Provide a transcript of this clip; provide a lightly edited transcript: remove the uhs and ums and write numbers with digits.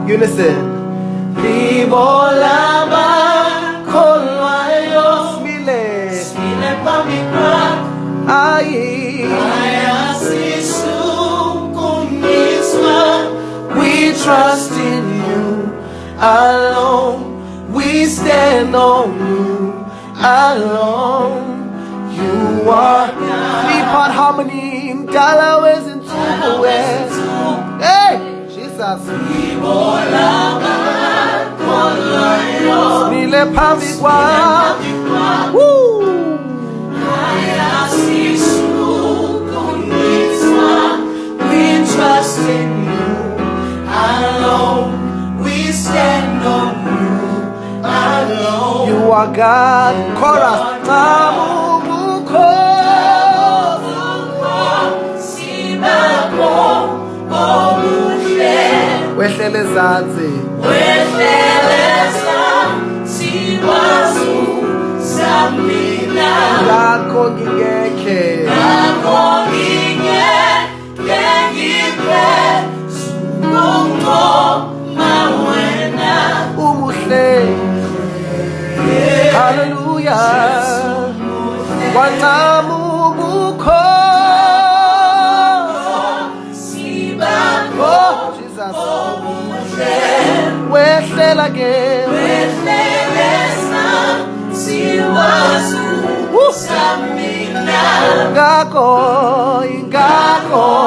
You listen. Libolaba kolwayo smile pamikra ai ayasisu kuniswa. We trust in you alone. We stand on you alone. You are three-part harmony. Mdala wezinsuku we. Hey, Jesus. Smile phambi kwakho. Woo. We trust in you alone. We stand on you alone. You are God. Chorus. Wehlele zanzi wazu samina lakho ngingekhe ngiphe sungoma wena umuhle. Hallelujah. Wancama ubukho wehlela ke ngakho